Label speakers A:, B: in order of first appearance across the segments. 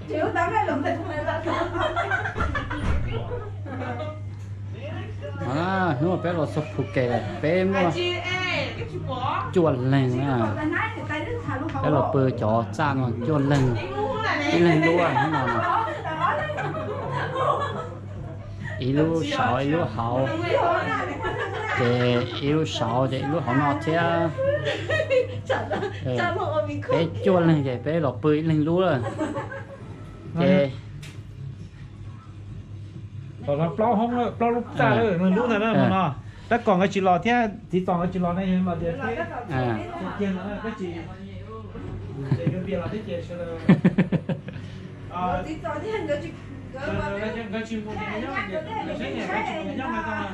A: chịu tắm cái lồng thịt này là
B: nhưng mà bé là sắp phụ kề bé mà chuột lên à bé là bơ chó cha mà chuột lên đi lên luôn thế nào nè ilu sáu ilu hậu để ilu sáu để ilu hậu nọ thế bé chuột lên để bé là bơ lên luôn rồi để
C: còn nó plau không plau lúc ra rồi mình lúc này đó mà nó tất còn cái chỉ lò thế thì còn cái chỉ lò này mà để thế kia nó cái chỉ để cái bia là thế kia cho nó cái chỉ một cái nhau cái gì cái chỉ nhau mà ta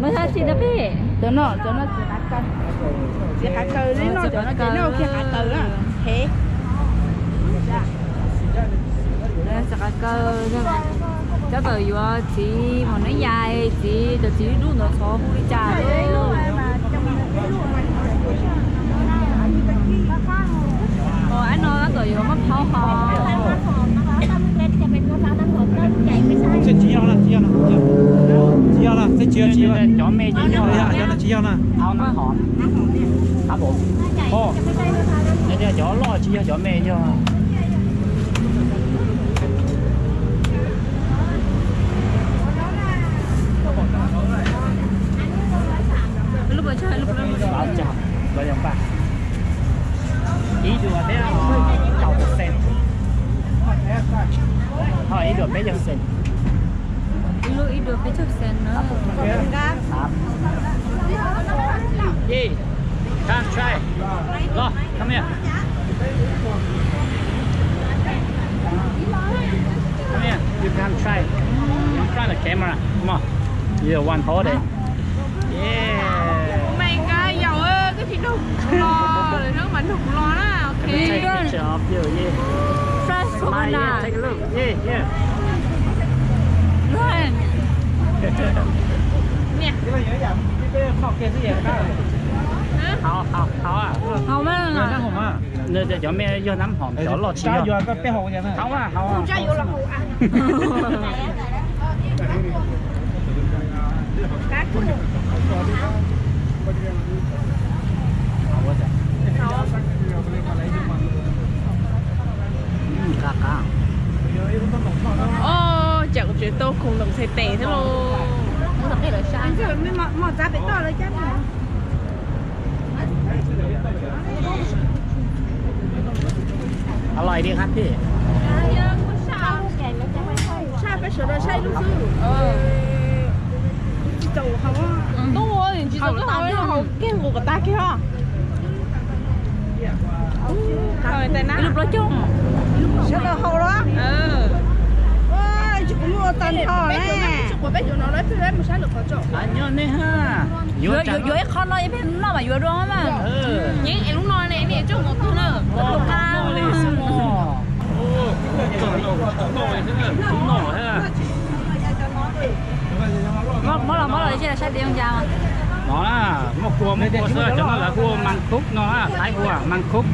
D: mới thấy chị đó biết
A: cho nó chỉ hạt cừ đấy nó cho nó chỉ nó khi hạt cừ á thế
D: đây sẽ cơ cho tờ vừa chỉ mà nó dài chỉ tờ chỉ đủ nó khó không đi trả đâu anh nói tờ vừa mất tháo hò
C: sẽ chỉ nhau là sẽ chia
B: chó mê chỉ nhau
C: là chỉ nhau là
B: áo nó hòn áo bộ đây là chó lo chỉ chó mê chứ
D: lúc bữa chơi lúc đó
B: bảo chào bây giờ ba ý được thế là chào một sen thôi ý được mấy giờ sen
D: lúc ý được cái chất sen nữa
B: gì can't try lo come here come here you can try in front of the camera come on you want hold it yeah
D: mày cái dầu ơi cái chị đục lo rồi nó mình đục lo đó ok
B: take a picture of you yeah
D: fresh
B: smile
D: coconut
B: yeah take a look yeah yeah
D: rồi nè
C: cái này nhớ giảm cái học kia cái gì đó
B: hảo à
D: không biết
C: nhớ
D: là
C: năng hồng à
B: nơi để cho mẹ vô nắm hòm cho lọt chi
C: giờ cái bé hồng vậy này
B: hảo à
A: cho vô là hủ ăn cá cua
B: cá
D: ô chẳng có chuyện tôi cùng đồng thầy tè thế luôn không tập cái là sao
A: anh chưa mới mò giá phải to lấy chắc
B: อร่อยดีครับพี่
A: sao phải sửa đổi sai lúc xưa chị chủ không
D: đúng rồi chị tôi có hỏi là hầu cái ngủ của ta kia hả rồi tại nó lúc đó chung
A: sao đâu hầu đó chị cũng mua tân thò đấy của bé chủ nó lấy cái một sáng được có chỗ
B: anh nhớ nè ha
D: vừa con nói em nó mà vừa đó mà nhé em lúc nói này em để cho một thứ nữa cao mỗi lần chỉ là sai tiền ra mà
B: nó là một cua sơ cho nó là cua măng cúc nó là thái cua măng cúc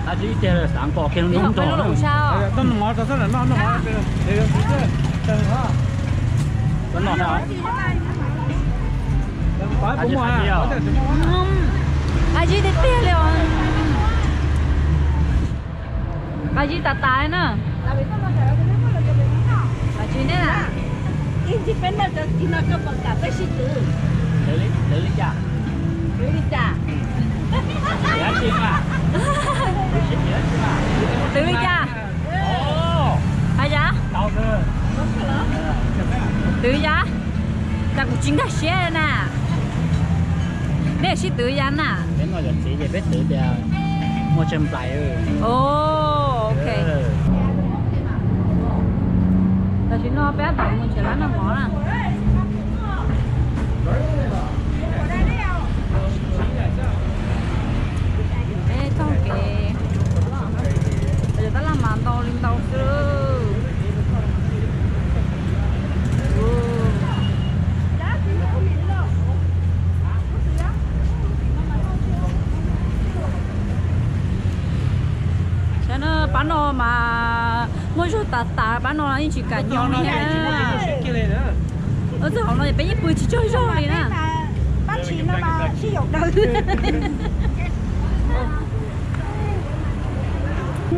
B: ta chỉ chơi là sáng cỏ kia nó
D: không đủ sao
C: nó ngọt sao là nó ngọt để
B: vẫn ngọt hả
C: phải cũng mà
D: ai chỉ để tiền liệu ai chỉ tái nữa ai chỉ nữa là
A: independent thì nó có bằng cả cái gì từ
B: để lý cha giá chim à
D: tự đi cha ai giá
B: đâu cơ
D: tự giá ta cũng chính cái xe nè đây là tự giá nè
B: cái nói là chỉ về biết tự giờ mua châm lại
D: ok là chỉ nó bé tặng mình chỉ là nó ngó nè ê trong kì bây giờ ta làm màn to lên tàu xưa nó mà mỗi chỗ tạt bán nó là chỉ cả nhau này ở chỗ nó bây giờ bữa chỉ chơi rồi nè
A: bác chị nó mà khi dọc đầu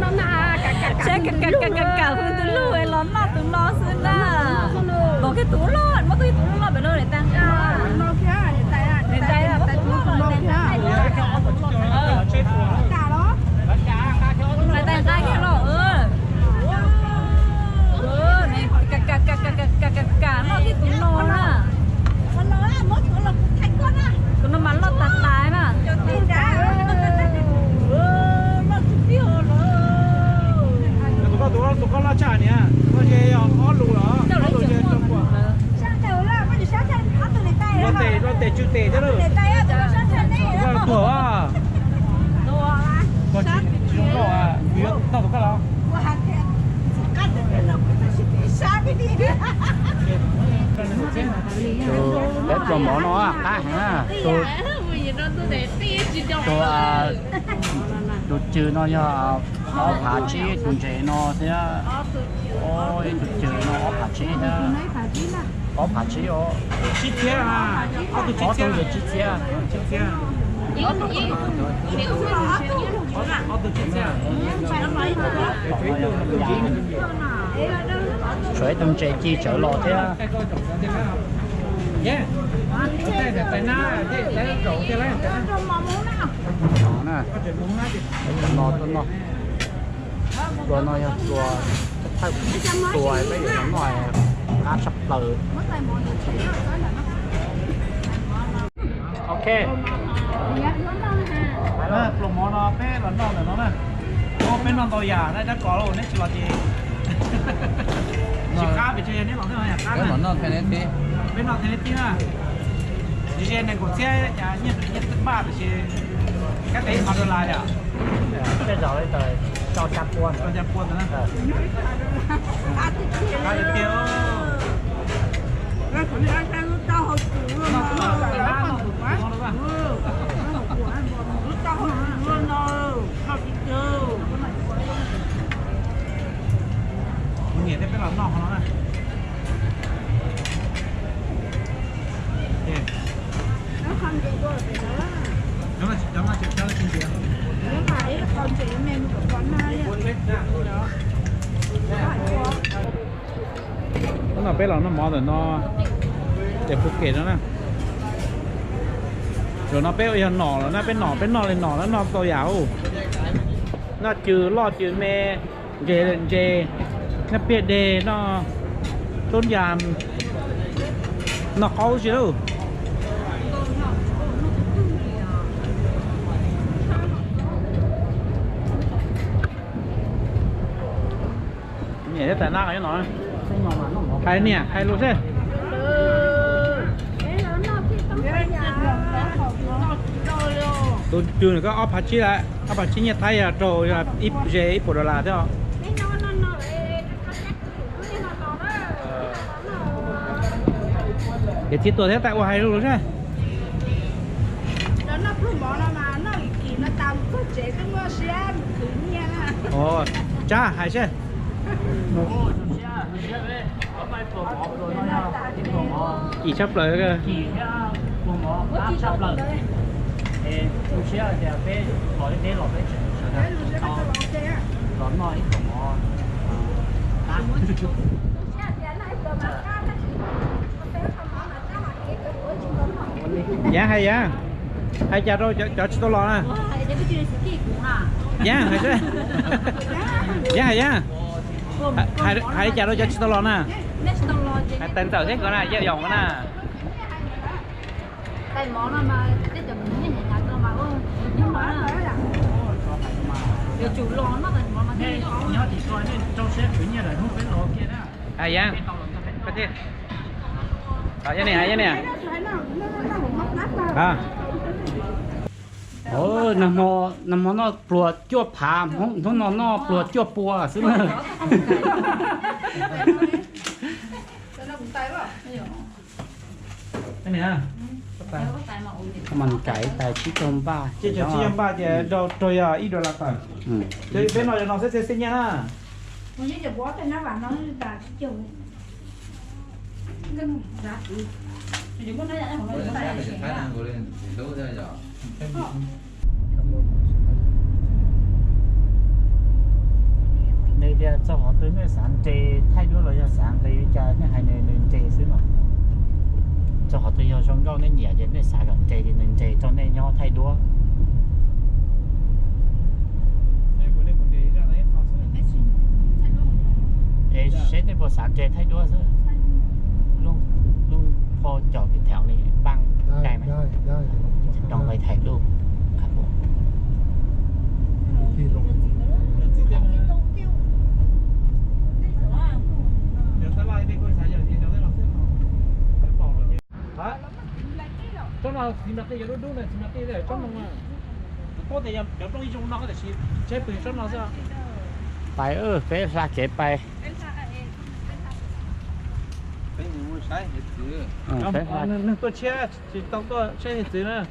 A: nó na
D: sẽ cả phương tụi lùi tụi nó xin là bỏ cái tủ lót mất cái tủ lót bên đó để tăng ca
A: nó kia để tay là tay tủ nó kia cả đó
D: lại tăng ca kia nó này cả nó cái tủ nó nè
A: nó nói mất tủ là thành con á
D: tụi nó bắn nó tạt mà
C: tụi con lo trả nè, con chơi có lù đó, có lù chơi trong quả.
A: sáng đầu là có gì sáng chân nó từ lấy tay đó.
C: Lo tè chữ tè thế rồi.
A: Lấy tay á, tụi nó sáng chân đấy.
C: Con tuổi à?
A: Tuổi à?
C: Con chỉ có à, biết tao có lo.
A: Qua hạt thì cắt được nó cũng sáng cái đi.
B: Bếp cho mỏ nó à, hả? Tôi trừ nó nha, nó phá chí, tôi chế nó thế á. Ôi, tôi trừ nó phá chí thế. Có phá chí ó.
C: Chí thế à? Có tôi chí thế. Chí thế. Có tôi chí thế.
B: Suối tôi chế chi chở lò thế á.
C: Yeah. Tại na, tại rổ kia lấy.
B: Nó nè. Nó tôi nó. Rồi nó rồi thay rồi bây giờ nó ngoài cá sắp từ. Ok.
C: Đó, lồng mỏ nó bé lần non này nó nè. Nó bé non to già đấy, đã có rồi, nó chỉ là gì? Chỉ cá bị chơi này lỏng thế này, cá.
B: Cái món nó phải lên đi.
C: Bé non thế này tí à. Chỉ chơi này cũng chơi, nhất tất ba thì cái đấy họ đưa lại à?
B: Cái rồi tới cho chặt quân.
C: Cho chặt quân nữa. Cá được tiêu.
A: Nó cũng đang sang lúc tao hồi cũ luôn. Nó là nó quá. Lúc tao hồi cũ luôn đâu. Nó đi chơi.
C: Mình nghĩ cái lòng nọ của nó này.
A: Nó không đi qua được đó.
C: Chấm là chuyện gì?
A: Nếu phải con chị em của con này
C: nó là bé là nó mò rồi nó để phục kể nó nè rồi nó bé ở nỏ nó bé nỏ lên nỏ nó to dạo nó trừ lo trừ mê dê lên dê nó bé đề nó tôn giàm nó khó chứ đâu nhảy thế tại nào cái nó hay nè hay luôn thế tôi chưa có ốp hạt chi lại ốp hạt chi nhật thay à rồi ít dễ ít bột là thế không cái chiếc tôi thế tại ngoài luôn thế
A: đó nó cứ bỏ nó mà nó kỳ nó tao có chế cái mưa xe cứ nha
C: ồ cha hay chứ chỉ sắp lời cơ
B: sắp lần lúc xưa thì bé hỏi bé lọt bé lọt nói
C: dạ hay dạ hay cha rồi cho tôi lo nè dạ hay chứ dạ hay dạ hay cha rồi cho tôi lo nè hay tên tờ thế cái này dễ dòng cái nè
D: tay món nó mà cái chụp những nhà cơ mà nhưng mà chủ lò nó là món mà thế
B: nhớ thì coi nên trong xe cứ như là không biết lò kia đó
C: hay dạ cái gì cái này hay cái này à
B: nằm mò nó pluột chua phàm không nó pluột chua pua xứ mà
C: cái này à ta
B: mình cải tại chỉ trong ba
C: chỉ cho chị em ba chị đồ rồi à ít đồ là phải thì bên nó sẽ nhá ha
A: Mình chỉ bỏ tay nó vào nó bà chồng ngân giá thì có nói là không nói tay
B: này thì cho họ tới nơi sáng chế thay đổi rồi sáng đây cho cái hai nơi nên chế xứ mà cho họ tới cho trong câu nên nhẹ đến nơi sáng gần chế thì nên chế cho nên nhau thay đổi sẽ để bộ sáng chế thay đổi rồi luôn luônพอ chọn cái thảo này băngได้ไหมลองไปถ่ายรูปครับผม
C: trong nào thì đặt cái gì đó đúng này thì đặt cái này trong nào có thể nhập trong ý trong nó có thể chế bình trong nào sao
B: ไปไปลากเก็บไป
C: nên tôi chế chỉ tao tôi chế hiện từ nữa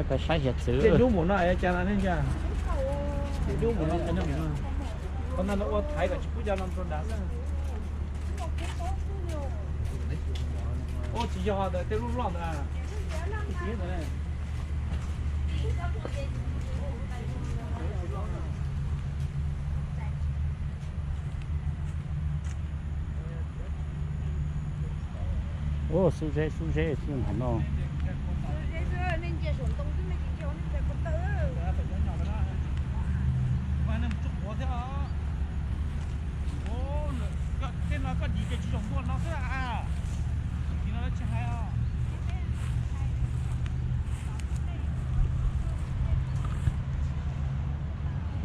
B: ไปใช้เห็ดซื้อ
C: chế đúng một nó ấy cha nên cha chế đúng một nó cái nó còn nó nó thái cả chú cha nó còn đá ra ô chỉ cho họ để lúc loạn à
B: ô su dê su hẳn nó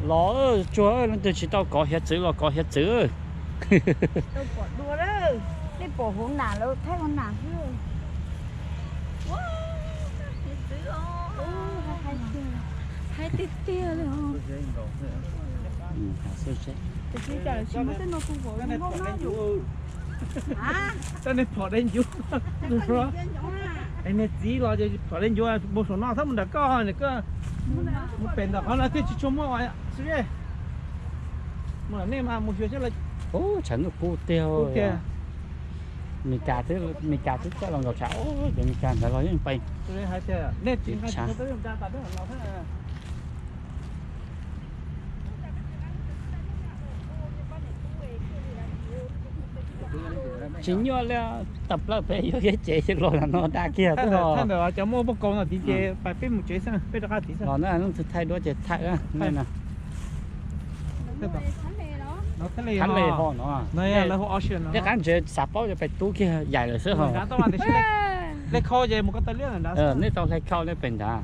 B: ló chúa ơi nó chỉ tao có hết chữ là có hết chữ
A: đâu bỏ đùa đó đi bỏ hướng nào đâu thấy con nào chứ hai tít tia luôn
B: su dê
A: thì chỉ chờ chỉ mới tới nó không vội nó ngon nó dù à
C: cho nên bỏ lên chú đúng rồi anh ấy chỉ lo cho bỏ lên chú một số nó thấm đã có này cơ một bên đó là cái chỉ mua vậy su dê mà nên mà một chuyện chứ là
B: ô chẳng được cô tiêu mình cà tới cho lòng gạo cháo để mình cà phải nói những bay
C: tôi hai xe nên chỉ hai tới chúng ta tại đó là thế
B: chính nhớ là tập là phải yếu cái chế chứ rồi là nó đa kia
C: thế
B: rồi
C: thân rồi cháu mua bốc con là tí chế phải biết một chế sang biết được cái tí sang
B: nó thay đổi chế thay á nên là
C: nó thế này
B: khán lề họ nó
C: này là họ option nó
B: cái khán chế sạp bao giờ phải tú kia dài rồi sữa hả
C: tao làm thì chỉ lấy kho về một cái tay liên là đã
B: nên tao lấy khâu lấy bình đã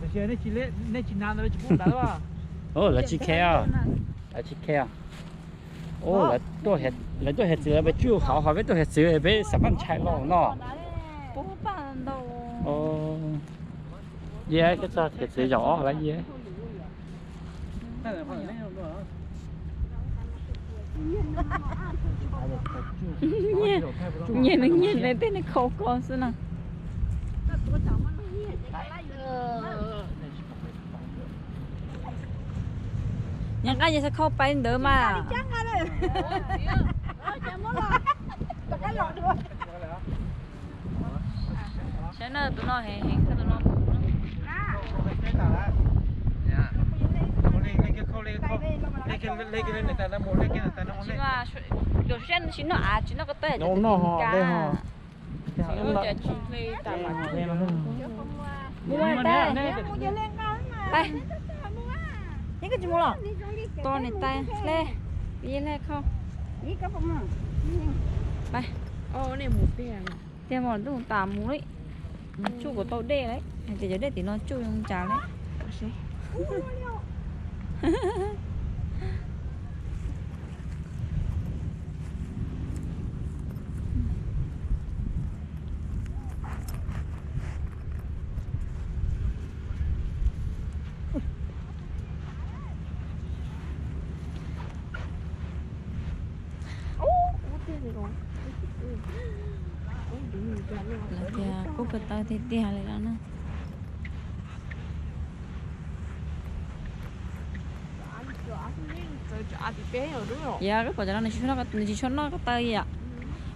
C: để chơi nên chỉ lấy nên chỉ nán nó chỉ bút đã đó
B: là chỉ keo là chỉ keo là tôi hết sữaไปจู้เขาไปตัวเห็ดเสือไปสับมันใช้ลองเนาะเย้ก็จะเห็ดเสือหยออะไรเย้
D: nhìn này tên này khổ con xưa nào những cái gì sẽ không phải đỡ mà thế nào tụi nó hẹn sao tụi nó đầu tiên chính nó có thể
C: nó họ đây họ
D: tay những cái gì mua lọ to này tay lê đi lê không bay
A: này một tiền
D: tiền mà tôi tạm mua đấy chu của tôi đê đấy thì giờ đây thì nó chu trong trà đấy là kìa cúc cái tao thì tia lại đó nè dạ rất là cho nó chỉ cho nó cái tay ạ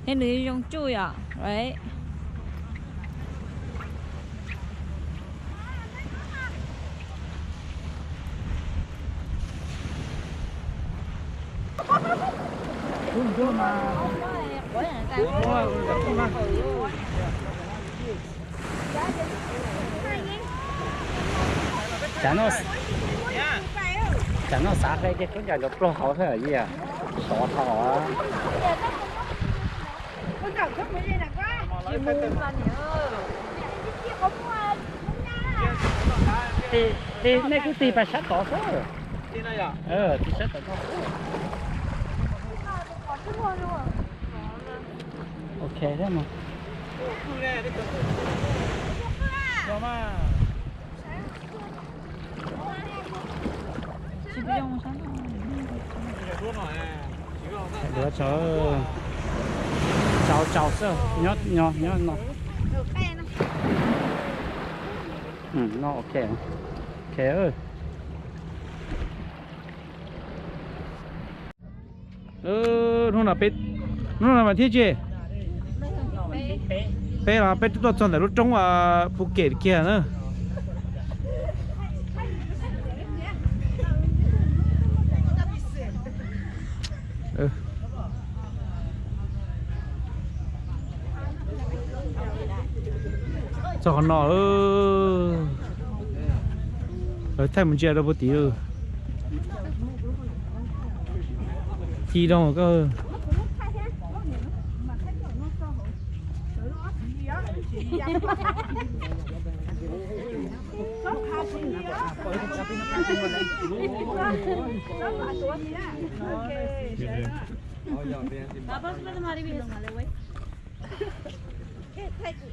D: nên đi dùng chui ạ đấy
B: chả nó sát đây cái nhà nó pro họ thế là gì à sọ thọ
A: con cậu không mới đây là quá
B: thì này cứ tì phải sát tỏ số
C: Đi này à?
B: thì sát tỏ số ok đấy mà
C: Khu này đi cầm Rồi mà
D: chỉ biết dùng sao
B: đứa cháu cháu sơ nhớ nó nó ok ok ơi
C: nó là mà thiết gì bé là bé tôi chọn để lúc trong Phuket kia nữa cho con nó ở thay một chiếc đâu bố tí chi đâu cơ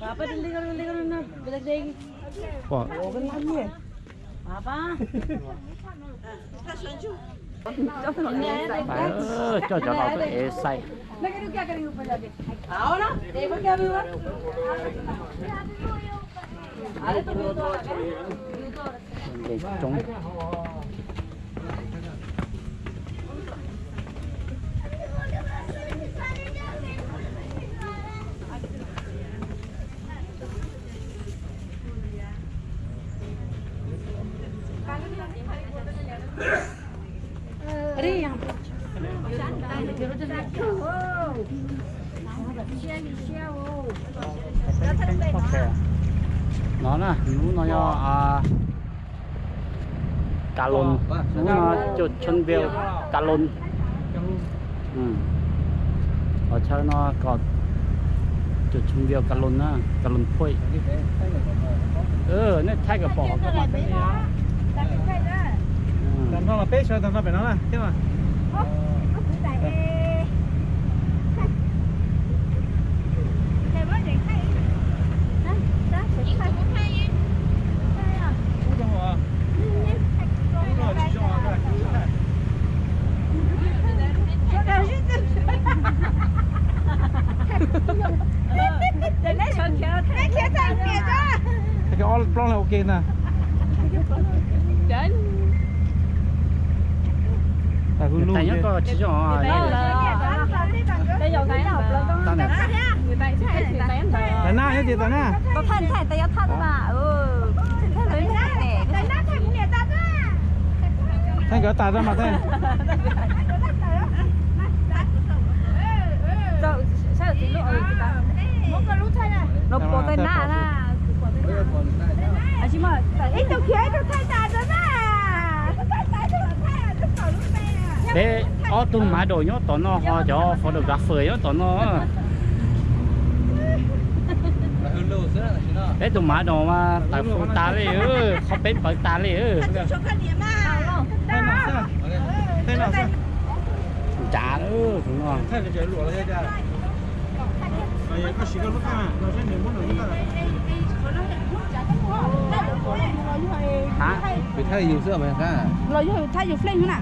D: Papa đi con nó bật đi.
C: Wow.
D: Papa.
B: Cho nó tự say.
D: Áo nó, để có kia view á.
B: Để trống.
D: Đi yang.
B: Nó nè, nó cho cà lôn, nó chuột chân biêu cà lôn, ở chơi nó còn chuột chân biêu cà lôn á, cà lôn phơi, nó thay cái bỏ cái mặt cái này á,
C: tầm nó là pet rồi tầm nó phải nó là thế mà cái all plan là ok nè
B: tại nhớ có chỉ cho
D: đây giờ cái nào
B: tao này
D: người ta sẽ
C: tại na hết thì tại na
D: có thân thầy tay thân mà
C: thay cái tài ra mà thay
D: sao thì nó bỏ tay na na à chứ mà ít đâu kia đâu thay tài đó
B: để ở tung máy đồ nhớ tao nó họ cho photographer nhớ tao nó để tung máy đồ mà tại phụ ta đi không biết bởi ta đi trả nữa đúng không
C: thay cái chế lụa là thế chứ bây có xí cái lúc nào nó sẽ nhiều món đồ như thế
B: hả
E: bị thay nhiều sữa mà cả
A: rồi thay dù phanh nữa nè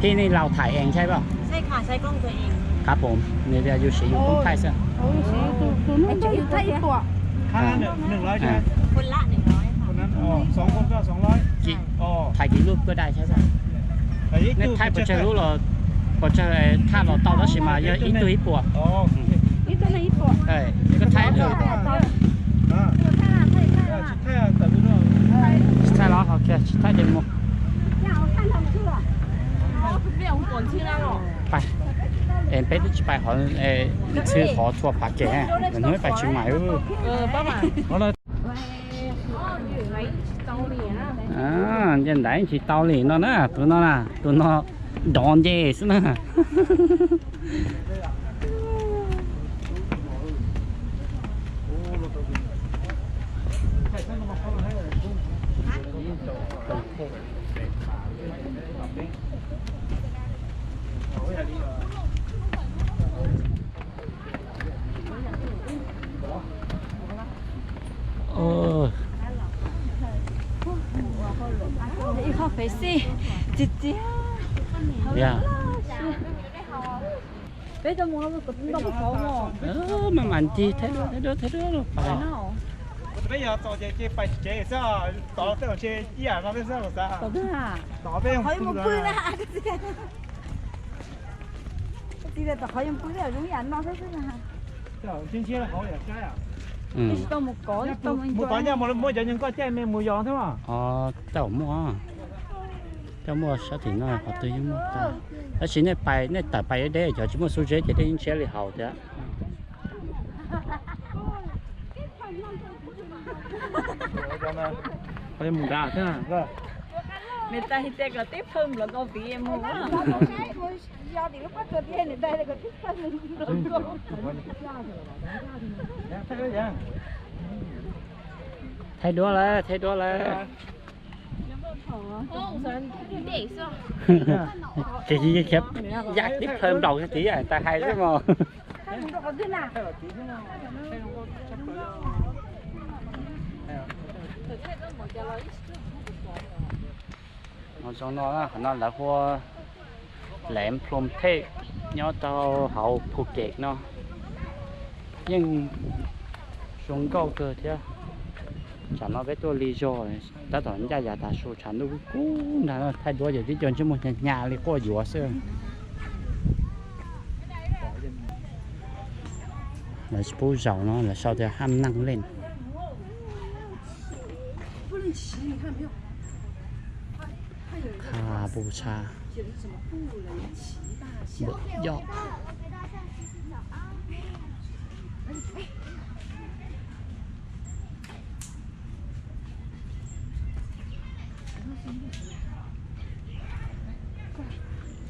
B: ที่นี่เราถ่ายเองใช่ป่ะ
D: ใช่ค่ะใช้กล้องตัวเอง
B: ครับผมเนี่ยจะอยู่สีอยู่ตรงท้ายเสื้อ
A: ตัวนู้นthayตัว
C: ค่า100ใช่ไหม
D: คนละ100ค่ะ
C: คนนั้นอ๋อ2คนก็200
B: กี่
C: อ๋อ
B: ถ่ายกี่รูปก็ได้ใช่ไหม
C: แต่ยี่
B: 那
C: ตู้
B: 太不正路了，我这看了到的是嘛，要一对一波，
C: อ๋อ
A: 一顿一波。
B: 哎，那个太热，
C: อ่าใช่แต่รู้ด้วย
B: 太老好看，太点么？
D: 不要滚去那了。
B: 拜，俾啲拜好，吃好ทั่วภาคแก่มันไม่ไปเชียงใหม่
D: 爸爸。
C: 好了
B: 人哋去道理nó nè tụi nó đòn gì xí nè
D: 一号肥细，姐姐。
B: 呀。
D: bây giờ mua nó cũng đâu có khó
B: mà mạnh chi thế đó rồi phải
C: bây giờ tao chơi phải chơi sao tao phải chơi gì à nó phải sao mà sao
D: tao biết à
C: tao phải
D: hỏi một bữa nè đi ra tao hỏi một bữa là đúng nhận nó thế nào
C: Trời, trên chia là có vậy cái à?
D: Tao một có, tao
C: một có nha, một giờ nhưng có chơi mình mùi giòn thế mà.
B: Tao mua sao thì nó họ tự mua ta. Ở trên này bài này tập bài ở đây, chỉ mua số giấy thì đến chế là hậu đấy.
C: Có mùi gà thế nào? Vâng.
D: Người ta thì cái tiếp thơm là có vị em mua á. Do thì lúc bắt đầu đi này đây là có tiếp thơm
B: thay đua là chị chỉ khép giác tiếp thơm đầu cho chị à ta hay lắm mà nó cho nó là hoa lẹm plum thế nhớ tao hậu phụ kẹt nó nhưng xuống câu cơ chứ chẳng nó với tôi lý do ta tỏ ra giả ta số chẳng nó cú là thay đổi giờ tí cho chứ một nhà đi qua dùa xưa là bố giàu nó là sau thì ham năng lên卡布查不要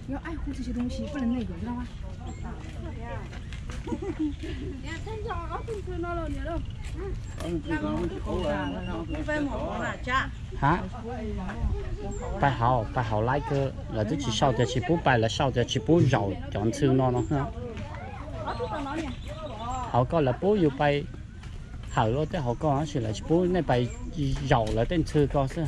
A: 要爱护这些东西，不能那个，知道吗？hả
B: bài hảo like cơ là tôi chỉ sau thì chỉ bố bài là sau thì chỉ bố giàu chọn xương nó ha họ có là bố yêu bài hảo lo thế họ có chỉ là chỉ bố này bài giàu là tên xương có xưa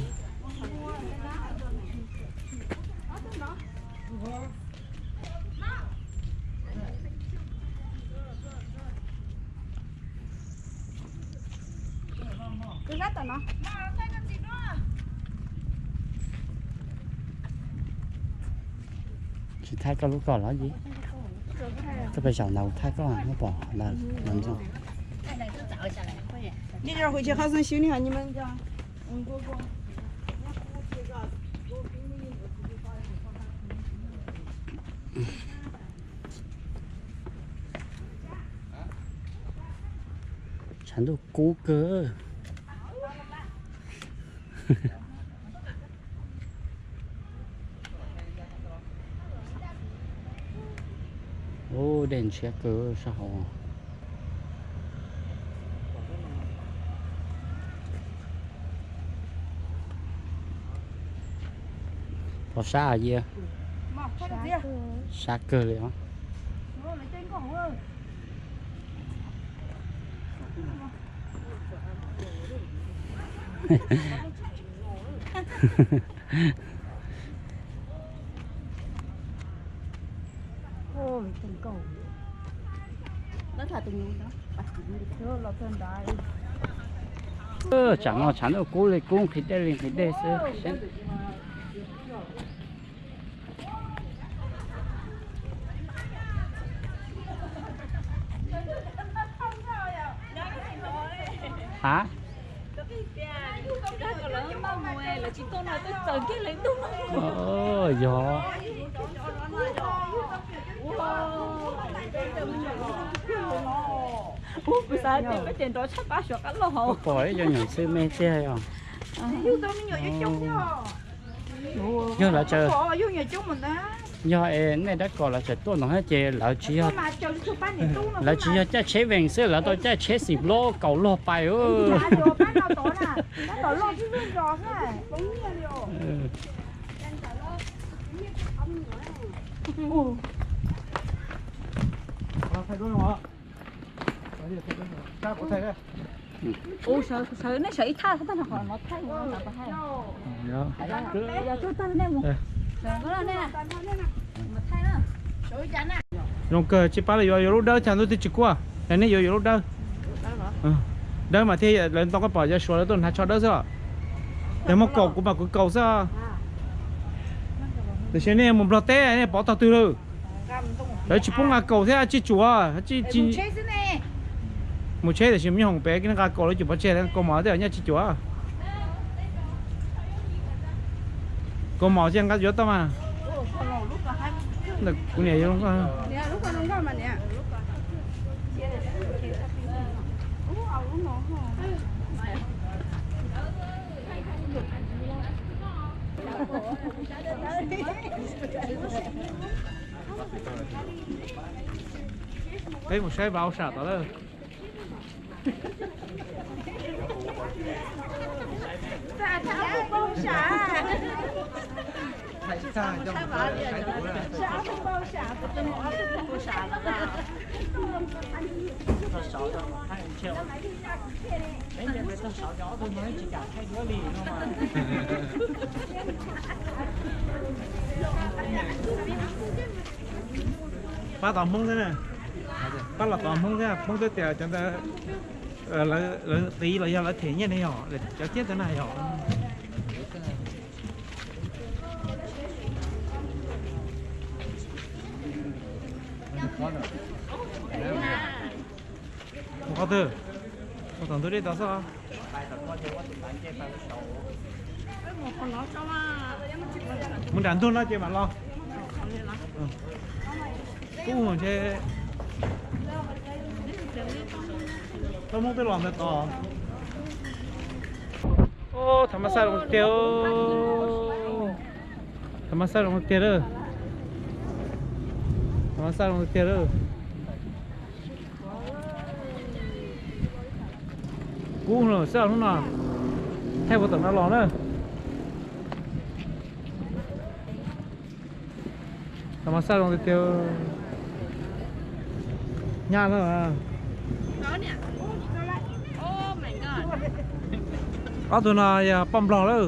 B: chị thay con lúc còn là gì cái bây giờ nào thay con nó bỏ là làm sao
A: 你这回去好生修理下你们家。
B: ฉันดูกูเกอโอ้เด่นเชียเกอสาวพอซาเยอะซาเกอเลยเหรอ
A: Ôi, từng cầu. Nó thả từng đó. Nó là tên đại.
B: chẳng nó chẳng nó cố lên cũng khi đây sẽ hả? Gió.
D: Ủa, sao tìm cái tiền đó chắc bá sọt cái lỗ hậu.
B: Khỏi cho những sư mê xe không? Do là chờ. Do này đã gọi là chờ tôi nói hết chè là chỉ là chỉ cho chế vàng xưa là tôi cho chế xịp lô cầu lô bài ơi.
C: Thay đuôi không ạ? Chắc có thay đấy.
D: Ủa sợ nó sợ tha nó hỏi nó thay nó là có hay. Giờ tôi tay lên một. Rồi có lên nè. Mà thay nó.
C: Nông cờ chỉ bắt là vô lúc đó chẳng tôi chỉ qua. Cái này vô lúc đó. Đó mà thì lên tao có bỏ ra số đó tôi hay cho đó sao? Nếu mà cầu cũng bảo cứ cầu sao? Để xem này một lọ té này bỏ tao từ từ. Đấy chỉ bung ngà cầu thế chỉ chúa chỉ một chế để xem như hồng bé cái ngà cầu nó chỉ bắt chế cầu mỏ thế nhá chỉ chúa cầu mỏ xem cái gió tao mà được cũng nhảy luôn coi thấy một xe bao sạt đó đây ba tầm mông thế này bắt là tầm mông thế à mông tới tiền cho ta là tí là do là thế như này họ để cho chết thế này họ có từ có thằng tôi đi đó sao muốn đánh thun nó chơi mà lo cũng một chơi tôi muốn tới làm được to ô thằng masai một tiêu thằng masai một tiêu rồi thằng masai một tiêu rồi cú nữa sao nó nào theo một tầng nó lò nữa thằng masai một tiêu nhà nữa à có tụi nào bấm lò đó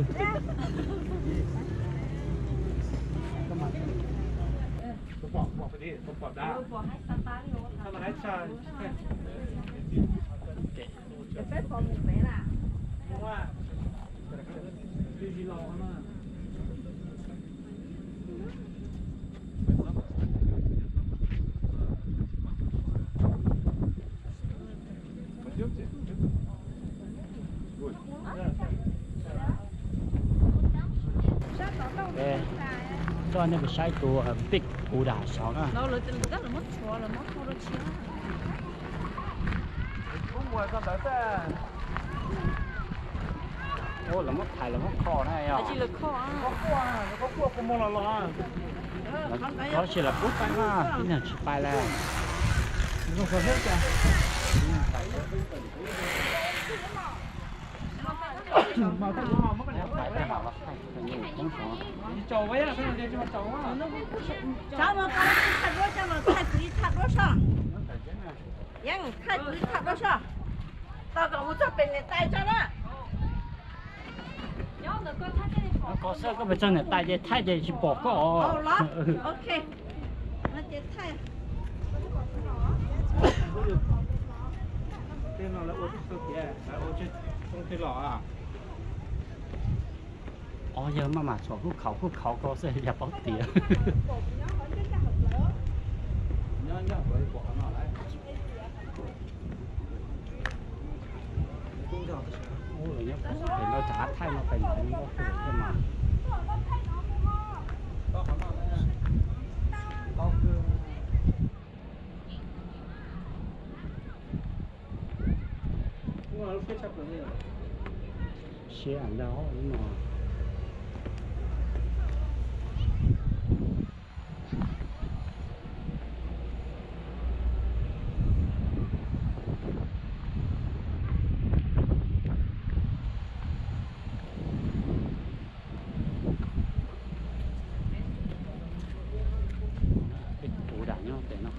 C: cho nên phải saiตัวปิกกูด่าสองอ่ะเราเลยจะรู้ว่ามันชัวร์แล้วมันเขาเราเชื่อผมว่าก็แบบโอ้แล้วมันถ่ายแล้วมันคอได้อ่ะจีละคออ่ะเขาคั่วก็มองละเขาเชื่อละปุ๊บไปมาที่นั่นชิไปแล้วต้องขอเท่าจ้ะมาตั้งมาเมื่อไหร่ไปไปหาว่าใครต้องขอจ่อไว้อะพี่เดี๋ยวจะมาจ่อว่าจ่อมาเขาขัดรถจ่อมาขัดกุยขัดรถช่อยังขัดกุยขัดรถช่อตอนกับผมจะเป็นเนี่ยตายจ้ะนะก็เสื้อก็เป็นจังเนี่ยตายจะไทยจะชิบอกก็อ๋อโอเคมาเจ็ดไทย thế nó là ô tô kia là ô chứ không thể lọ à
B: giờ mà chỗ khúc khẩu có sẽ nhập bóc tiền
C: nhớ với bỏ nó lại
B: ôi nhá phải nó trả thay nó phải nó có cái mà xe ảnh đó nhưng mà cái tủ đá nhau để nó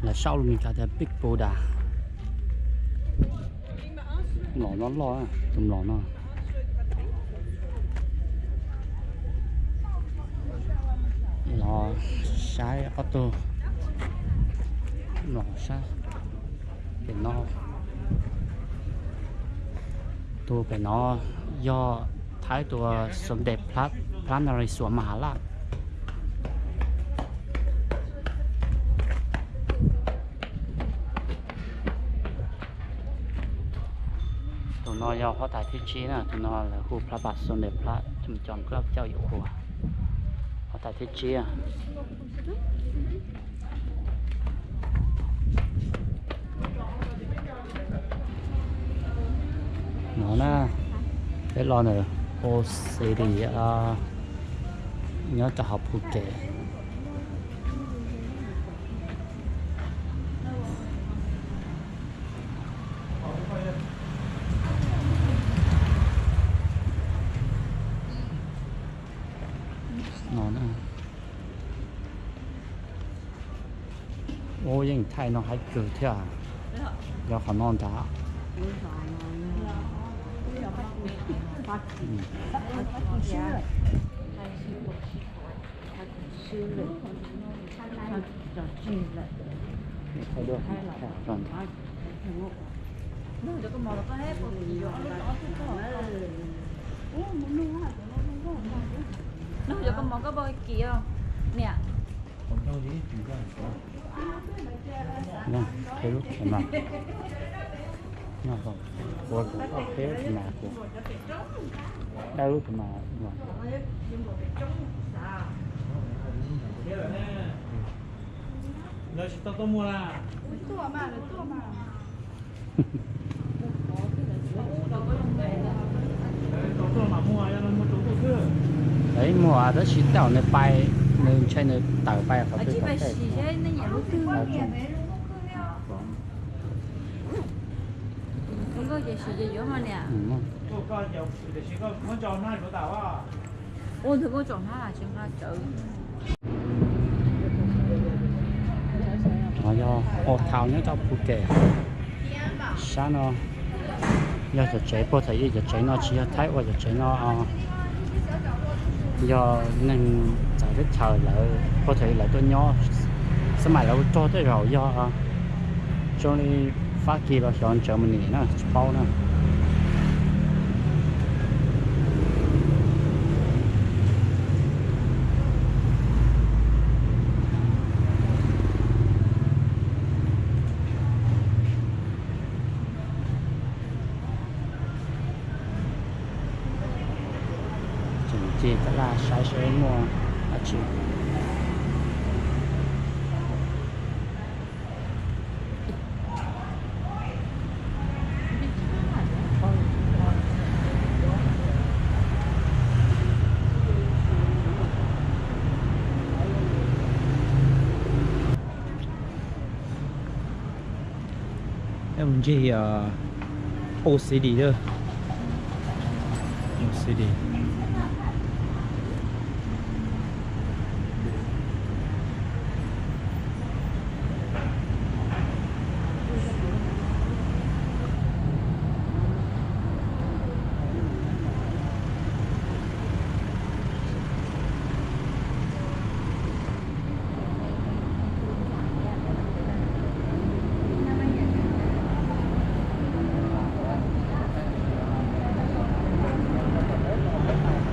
B: là sau mình cả cái Big Buddha nó lo tụm nó sai ô tô nó sai để nóตัวไปnó do thái ตัวสมเด็จพระนเรศวรมหาราชตัวน้อยย่อเขาถ่ายที่ชี้นะตัวน้อยlà khu พระบาทสมเด็จพระจุลจอมเกล้าเจ้าอยู่หัวเขาถ่ายที่ชี้nó nè cái lon này ô xì thì nhớ cho học phụ kệ nó nè ô nhưng thay nó hay cử thế à do họ non đá
D: nó giờ con món có bơi kia không nè
B: nè cái lúc mà nó không của thế thì mà của đâu lúc mà
C: nó chỉ tao mua là
A: tua mà
C: tao mà mua cho nó mua chỗ kia
B: đấy mua đó chỉ tàu này bay nên chơi này tàu bay
D: ở chỉ phải xì thế nó nhảy lúc cư không có gì xì gì nữa mà nè ôn thử cô chọn nó là chuyện là chữ
B: do ô thảo nhớ cho phụ kệ sáng nó do giờ chế bố thấy giờ chế nó chỉ thấy và giờ chế nó do nên giải thích chờ lại bố thấy lại tôi nhỏ sớm mai lâu cho tới rồi do cho nên phát kỳ là chọn chờ mình nghỉ nó bao nữa chỉ là sai số mua là chỉ
C: em chỉ OCD 的 OCD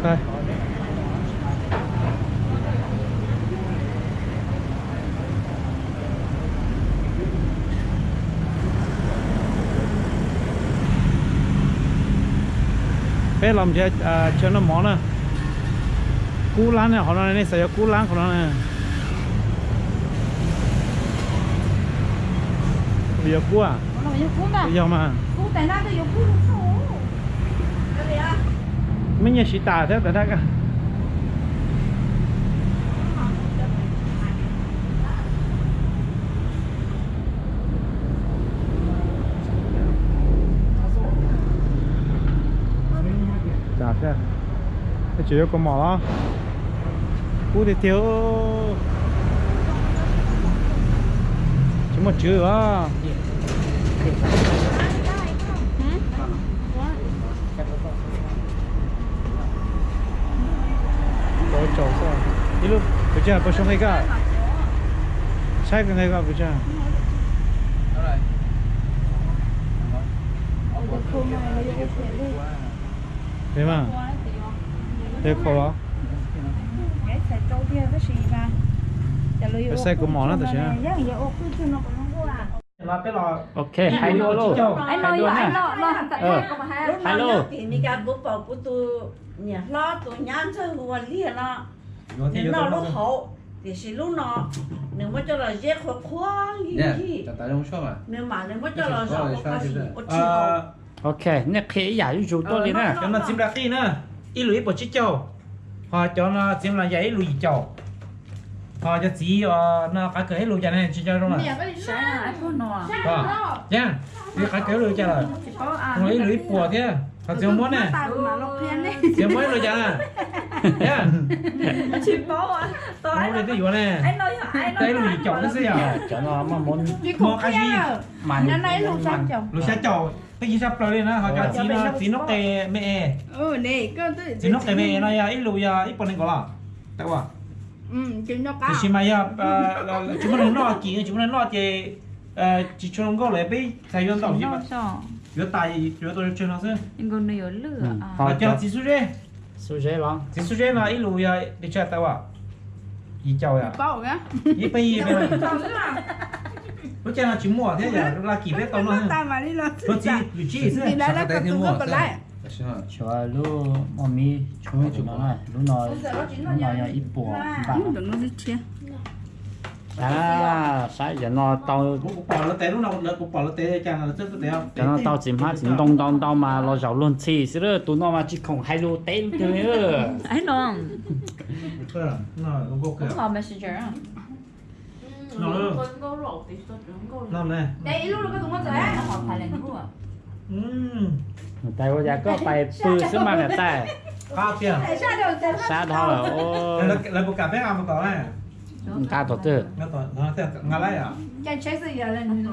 C: đây bé làm cho nó món nè cú lán này họ nói này sẽ cú lán của nó này bây giờ cú à bây giờ mà mấy nhà sĩ tà thế tại cả tà thế cái chủ yếu có mỏ đó cú thì thiếu chỉ một chữ á chỗ sao đi luôn bây giờ có xong hay cả sai cái này cả bây giờ thế mà thế khó đó cái xe của món nó tự nhiên ok hai đô luôn hai đô nè hai đô
A: nhà lo tụi nhắn chơi của liền nó nên nó lúc hậu thì chỉ lúc nó nếu mà cho là dễ khó khó gì nếu mà cho là giàu có gì
B: ok nè khi giả dụ tôi đi nè
C: cho nó chim ra khi nữa ít lưỡi bỏ chích châu họ cho nó chim là giấy lùi châu họ cho chỉ nó cá cởi lùi cho này chỉ cho trong này nha đi cá cởi lùi cho là lưỡi lưỡi bùa thế họ chim muốn nè chim muốn lùi cho nè nha
A: chim bố à tôi
C: nói cái gì nè đây lùi châu cái gì à
B: cho nó mà muốn
C: cái gì
B: mà
A: này
C: lùi xa châu cái gì sắp rồi nè họ cho chỉ nó tè mẹ
A: này cơ tôi
C: chỉ nó tè mẹ nó ít lùi ít bọn này có là tại sao
A: chỉ nó cá
C: thì mà ya chúng mình nói chuyện chúng mình nói chỉ cho nó có lại bị thay đổi tổng gì mà vừa tài vừa tôi cho nó xem
D: 이거 내요 lửa
C: họ cho chỉ
B: số dễ lắm
C: chỉ là ít lùi đi chơi tao à gì chào à
A: bao cái
C: ít bây giờ lúc chơi là chỉ mua thế giờ là kỳ biết tao nó nó chỉ
A: thì đã là cái tụi nó còn lại
B: cho lúc mà mi chúng nó này lúc nó là ít bùa
A: nó đi chơi
B: à sai giờ nó tao
C: bỏ nó té lúc nào nó cũng bỏ nó té cho nó rất té
B: cho nó tao chìm hát chìm đông mà nó giàu luôn chi xí đó tụi nó mà chỉ không hay luôn té luôn nữa
D: ấy nó
C: nó có cái
D: không messenger
C: nó này
A: đây lúc nó có tụi nó
D: họ phải lên luôn
B: tại bây giờ có phải bự xíu mà người ta
C: cao tiền
B: xa đó là ô
C: là một cà phê à một tỏi này
B: ca tổ tư
C: nó sẽ ngã lại à
A: cái chế gì vậy lên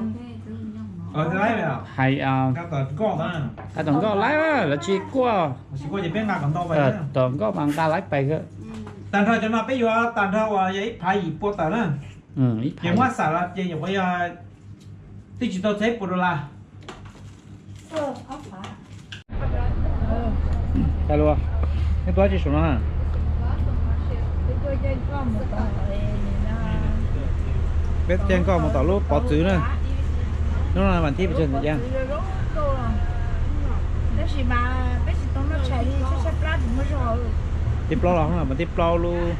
C: cái lại vậy à
B: hay
C: cái tỏi có đó
B: cái tổng có lái là chỉ qua
C: chỉ có gì biết ngã còn to vậy
B: tổng có bằng ta lái bay cái
C: tàn thôi cho nó bây giờ tàn thôi và giấy phải gì bố tờ nữa
B: ít
C: chỉ hóa xả là chỉ bây giờ tí chỉ tôi thấy bố là cái luôn cái tôi chỉ số nó hả biết trên có một tàu lúc bỏ chữ nữa nó là bản thi về trường thời gian tiếp lo không là mà tiếp lo luôn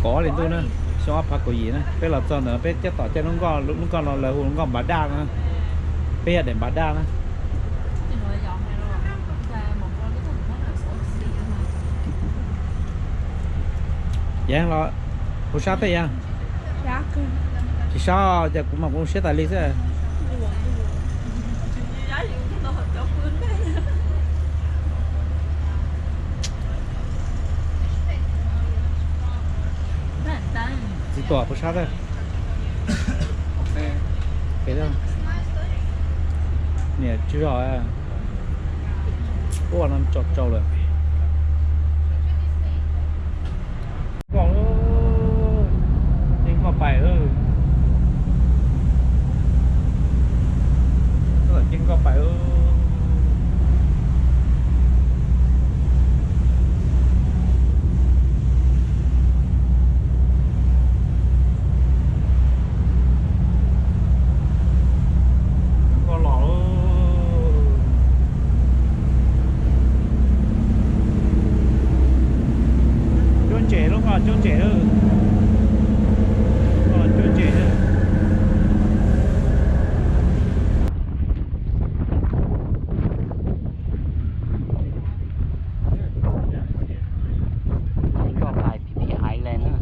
C: có lên tôi nữa xóa phá của gì nữa biết là cho nữa biết chắc tỏ cho nó con là nó còn bà đa nữa biết để bà đa nữa dạ lo cô sát tay à chỉ sao giờ cũng mà cũng sẽ tại lý thế tỏa bớt sát đây thấy không nè chưa rồi à ô nó chọt trâu rồi còn nhưng mà phải nhưng có phải chôn trẻ thôi còn chôn trẻ thôi
B: có phải bị hại lên nữa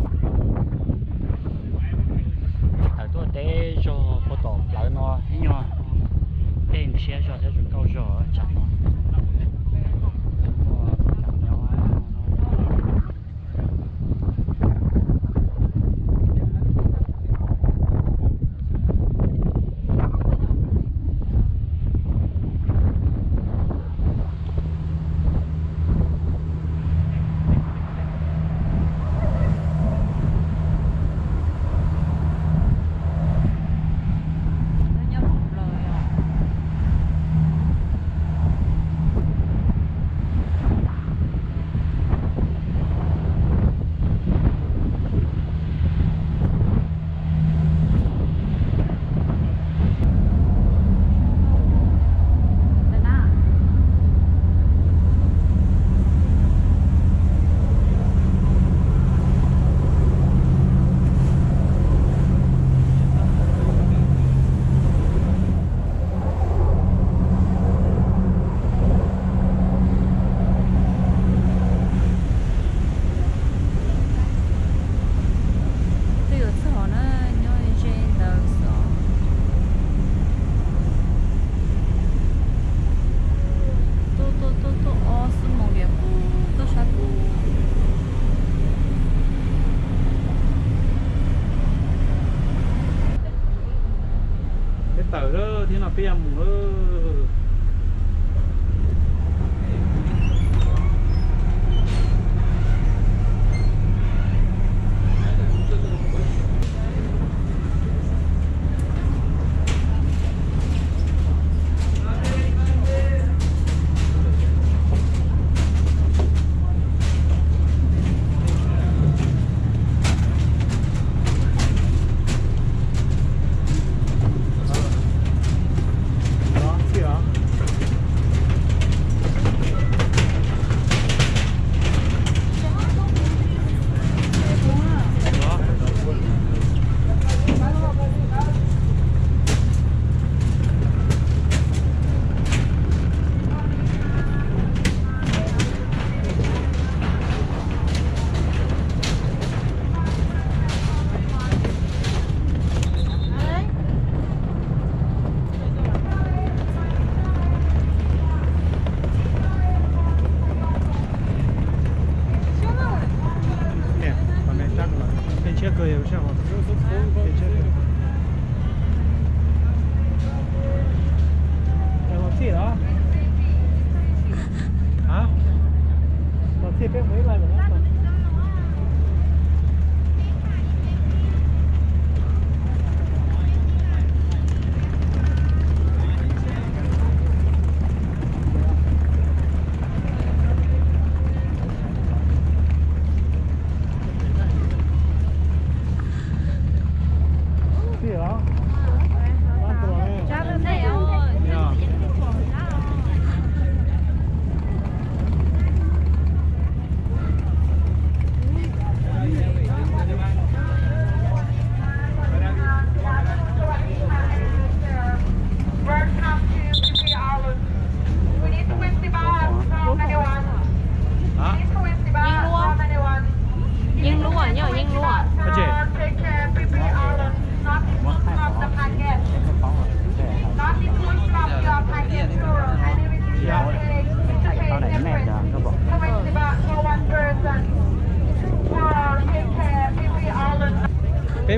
B: ở tôi để cho có tổ lại nó nhưng mà bên xe cho theo chuẩn cao rồi chẳng nó
C: tờ đó thì là PM nữa chiếc cười hiểu sao gì đó hả còn tiếp biết mấy lần nữa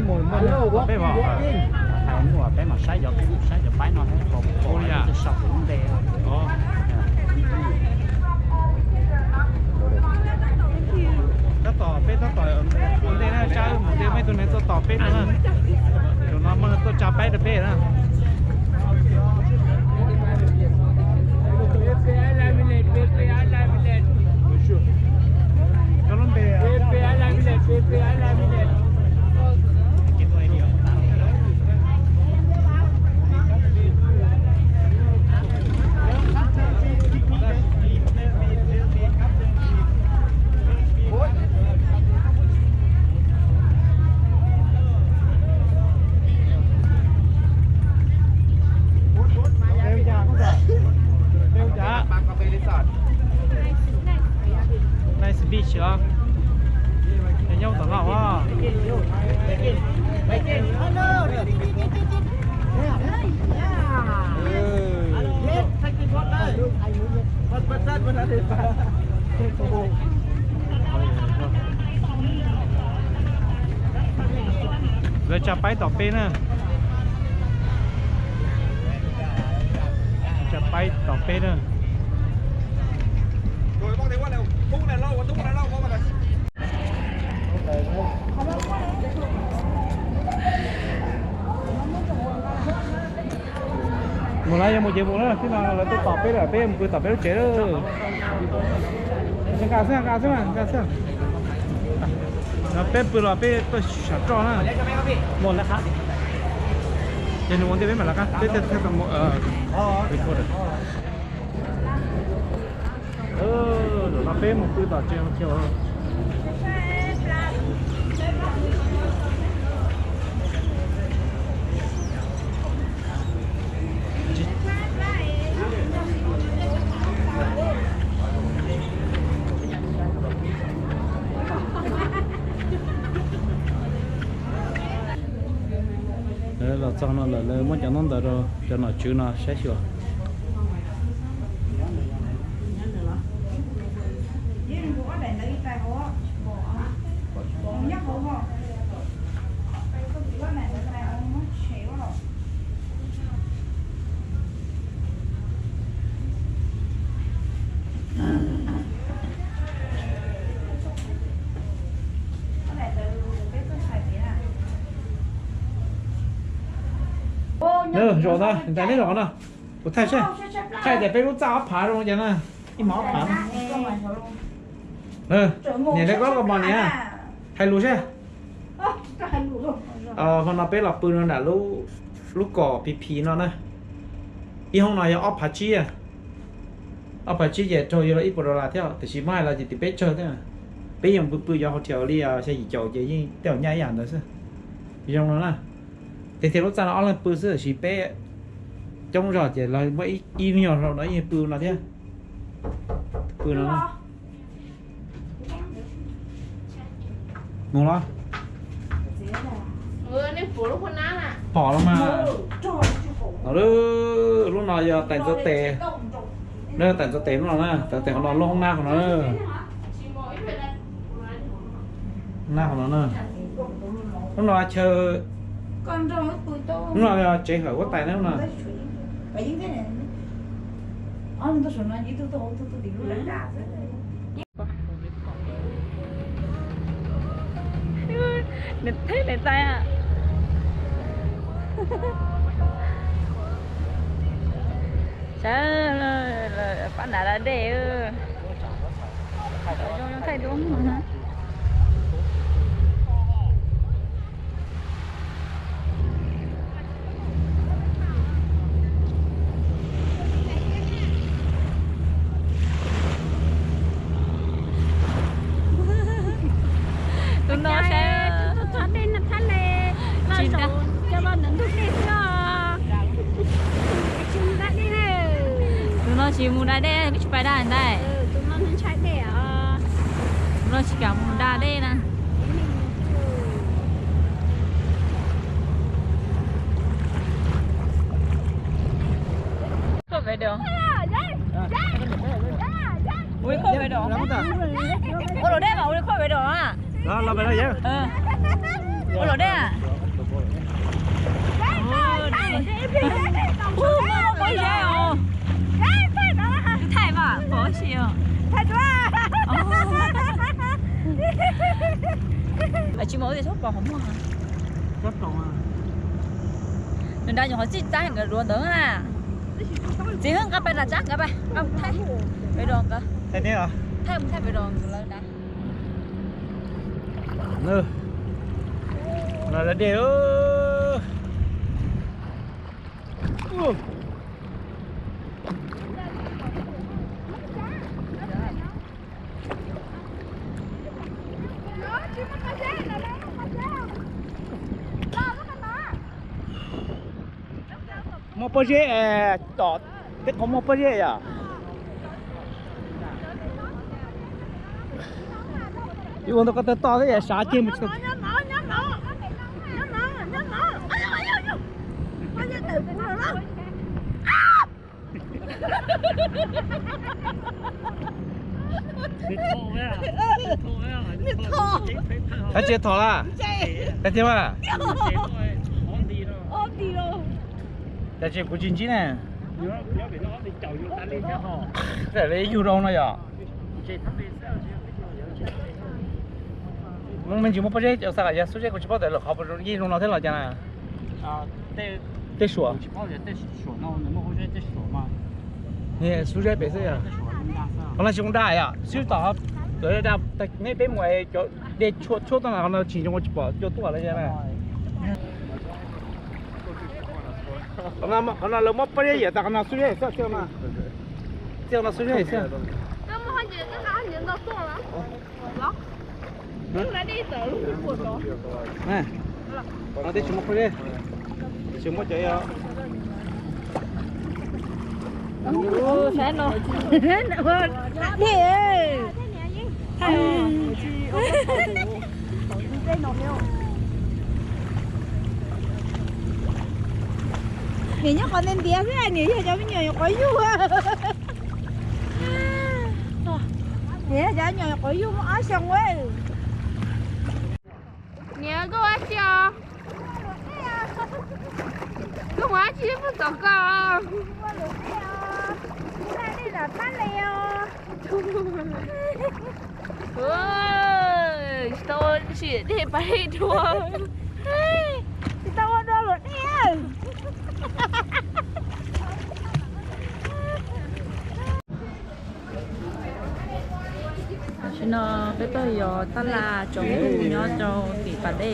C: bé một bé bỏ
B: thằng mua bé mà sai giờ bãi nó hết còn cái sọc cũng đè
C: ta tỏ bé ta tỏ con đây nó trái một đêm mấy tuần này tôi tỏ bé nữa rồi nó mà tôi chả bé được bé nữa nice beach đó để nhau tỏ ngọc á rồi chả bay tỏ bên nè chả bay tỏ bên nè
E: rồi bác thấy qua nào tung này lâu qua này
C: một lại một chế bộ nữa khi nào là tôi tỏ bên ở bên tôi tỏ bên chế đó cà xem nó bên bự là bên tôi sợ tròn á một là khác giờ nó muốn đi bên mà là khác bên theo tầm một bên cô được rồi nó bên một tôi tỏ chơi một chiều là cho nó là muốn cho nó đỡ rồi cho nó chữ nó sẽ sửa rồi đó hiện tại đấy rồi nè của thay xe thay để bên lúc giao phá rồi vậy nè cái máu phá nhìn thấy có bọn này thay lú xe còn nó bên là bự nó đã lúc cỏ pí nó nè ý hôm nay ốp phá chi ốp phá chi vậy thôi là ít bữa là theo thì chỉ mai là chỉ biết chơi thế bây giờ bự giờ họ theo đi xe gì chậu gì theo nhai ảnh đó chứ trong đó nè thì lúc ra nó là bự sữa chỉ bé trong giỏ chỉ là mấy in nhỏ rồi đó như bự là thế bự nó ngon lắm bỏ lắm mà nó lúc nào giờ tành cho tè đây tành cho tè nó nè tè nó lúc hôm nay của nó nào của nó nè lúc nào chơi
A: con rồng nó tụi tôi
C: lúc nào chơi hở quá tài nữa nè
A: vậy như thế này anh tôi nói như tôi đi luôn lãnh đạo
D: Nịch thế này ta sao là bạn đã để cho thấy đúng không hả tụi nó sẽ thoát lên nằm thoát lề mà số cho bọn nó đục đi cho chúng ta đi nè tụi nó chỉ muốn đá đê cái chụp bài đá đây tụi nó nên chạy đê tụi nó chỉ cả muốn đá đê nè có về được ui không về được ủa đồ đê bảo ui không về được à
C: đó là về đó vậy
D: Ủa lỗ đây à? Ôi trời ơi. Thay mà, có gì à? Ở chị mẫu thì sốt bò không à?
B: Rất tốt à.
D: Người ta dùng họ chỉ tay người đùa nữa à? Chỉ hơn các bạn là chắc các bạn, ông thay về đòn cơ.
C: Thế thế à?
D: Thay không thay về đòn lên đã.
C: Ừ. Là đều. Một bao nhiêu đỏ, thế có một bao nhiêu à? Ibu untuk kata tahu ya, sahaja macam. Cái chết thỏ là, cái chết mà. Cái chết của chính chính này. Cái lấy yêu đâu nữa vậy? mình chỉ một bao nhiêu sao cả, số giờ của chị bảo để là họ bảo gì luôn nó thế là chả nè. Tết sủa.
B: Chỉ bảo là tết sủa nó mà không phải tết sủa mà.
C: Nè, số giờ bây giờ à? Còn là chúng ta à? Siêu tỏ, rồi là ngay bên ngoài chỗ để chốt tao nào nó chỉ trong một chỗ tua là chả nè. Còn là một bao nhiêu vậy? Ta còn là số giờ sao chưa mà? Chưa là số giờ sao? Nè, còn nó đi chung một cái đi, chung một chạy à?
D: Phải rồi. Nè nhóc con nên tía thế này nè cho mấy nhiều có vui à. Nè cho nhiều có vui mà ăn xong quá.
F: Nè cô ăn chưa? Cô ăn chưa không có con.
D: Đây là tán leo.
F: Ôi, tôi chỉ để bay đùa.
D: Thì tao ăn đua luôn nè. Nó bây giờ ta là chống phụ nhau cho kỳ bà đê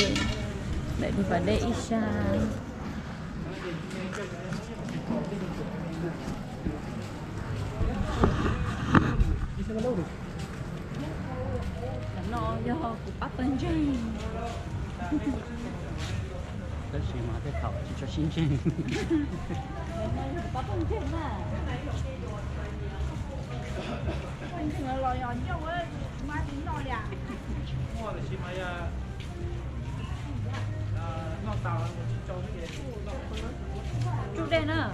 D: để đi bà đê ít xa nó do của bác bên trên
B: Cái gì mà cái khẩu chỉ cho xin xin.
D: bác bên trên mà chú đây nữa.